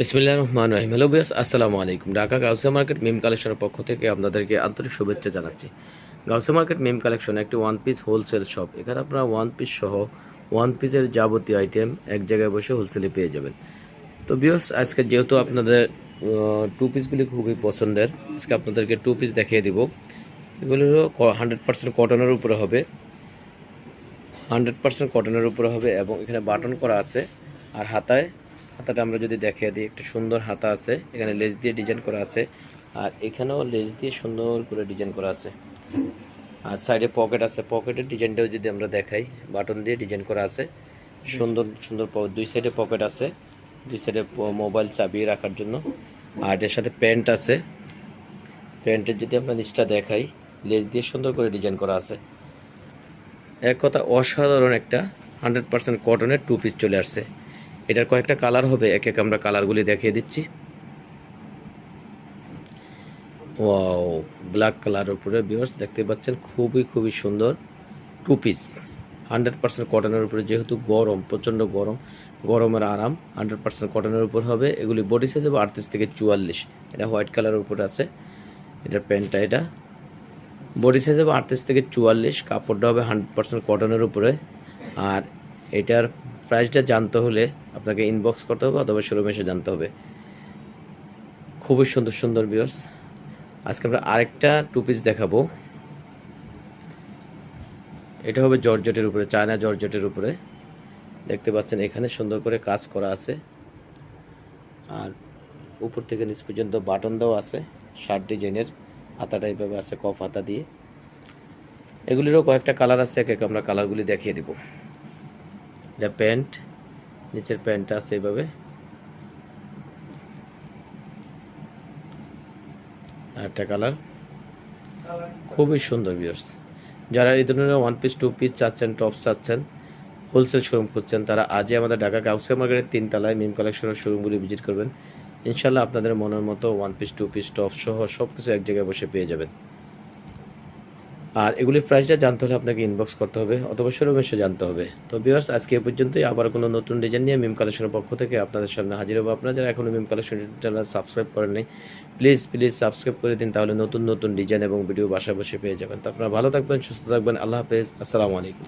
বিসমিল্লাহির রহমানির রহিম। Hello viewers, আসসালামু আলাইকুম। ঢাকা গাউসিয়া মার্কেট মিম কালেকশনের পক্ষ থেকে আপনাদেরকে আন্তরিক শুভেচ্ছা জানাচ্ছি। গাউসিয়া মার্কেট মিম কালেকশন একটি ওয়ান পিস হোলসেল শপ। এখানে আপনারা ওয়ান পিস সহ ওয়ান পিসের যাবতীয় আইটেম এক জায়গায় বসে হোলসেলে পেয়ে যাবেন। তো ভিউয়ার্স, আজকে যেহেতু আপনাদের টু পিসগুলি খুবই পছন্দের, আজকে আপনাদেরকে টু পিস দেখিয়ে দিব। এগুলো 100% কটনের উপরে হবে, 100% কটনের উপরে হবে এবং এখানে বাটন করা আছে। আর হাতাটা আমরা যদি দেখিয়ে দিই, একটা সুন্দর হাতা আছে, এখানে লেস দিয়ে ডিজাইন করা আছে, আর এখানেও লেস দিয়ে সুন্দর করে ডিজাইন করা আছে। আর সাইডে পকেট আছে, পকেটের ডিজাইনটাও যদি আমরা দেখাই, বাটন দিয়ে ডিজাইন করা আছে, সুন্দর সুন্দর। দুই সাইডে পকেট আছে, দুই সাইডে মোবাইল চাবি রাখার জন্য। আর এর সাথে প্যান্ট আছে, প্যান্টের যদি আমরা নিচটা দেখাই, লেস দিয়ে সুন্দর করে ডিজাইন করা আছে। এক কথা অসাধারণ একটা 100% কটনের টু পিস চলে আসছে। এটার কয়েকটা কালার হবে, এক এক আমরা কালারগুলি দেখিয়ে দিচ্ছি। ওয়াও, ব্ল্যাক কালার উপরে ভিউয়ার্স দেখতে পাচ্ছেন, খুবই সুন্দর টু পিস 100% কটনের উপরে। যেহেতু গরম, প্রচণ্ড গরম, গরমের আরাম, 100% কটনের উপর হবে। এগুলি বডি সাইজ হবে 38 থেকে 44। এটা হোয়াইট কালারের উপরে আছে, এটার প্যান্টটা। এটা বডি সাইজ হবে 38 থেকে 44, কাপড়টা হবে 100% কটনের উপরে। আর এটার প্রাইসটা জানতে হলে আপনাকে ইনবক্স করতে হবে অথবা শোরুমে এসে জানতে হবে। খুবই সুন্দর সুন্দর ভিউয়ার্স, আজকে আমরা আরেকটা টু পিস দেখাবো। এটা হবে জর্জেটের উপরে, চায়না জর্জেটের উপরে। দেখতে পাচ্ছেন এখানে সুন্দর করে কাজ করা আছে, আর উপর থেকে নিচ পর্যন্ত বাটন দেওয়া আছে শার্ট ডিজাইনের। হাতাটা এইভাবে আছে, কফ হাতা দিয়ে। এগুলিরও কয়েকটা কালার আছে, এক এক আমরা কালারগুলি দেখিয়ে দেব। এটা প্যান্ট, নিচের প্যান্টটা আছে এইভাবে। আরেকটা কালার, খুবই সুন্দর ভিউয়ার্স। যারা এই ধরনের ওয়ান পিস টু পিস চাচ্ছেন, টপস চাচ্ছেন, হোলসেল শোরুম খুঁজছেন, তারা আজই আমাদের ঢাকা গাউসিয়া মার্কেটের 3 তলায় মিম কালেকশনের শোরুমগুলি ভিজিট করবেন। ইনশাল্লাহ আপনাদের মনের মতো one piece two piece top সহ সব কিছু এক জায়গায় বসে পেয়ে যাবেন। আর এগুলির প্রাইসটা জানতে হলে আপনাকে ইনবক্স করতে হবে অথবা শোরুমে এসে জানতে হবে। তো ভিউয়ার্স, আজকে এ পর্যন্তই। আবার কোনো নতুন ডিজাইন নিয়ে মিম কালেকশনের পক্ষ থেকে আপনাদের সামনে হাজির হবো। আপনারা যারা এখনও মিম কালেকশন চ্যানেল সাবস্ক্রাইব করেন নাই, প্লিজ সাবস্ক্রাইব করে দিন, তাহলে নতুন নতুন ডিজাইন এবং ভিডিও বাসায় বসে পেয়ে যাবেন। তো আপনারা ভালো থাকবেন, সুস্থ থাকবেন। আল্লাহ হাফেজ, আসসালামু আলাইকুম।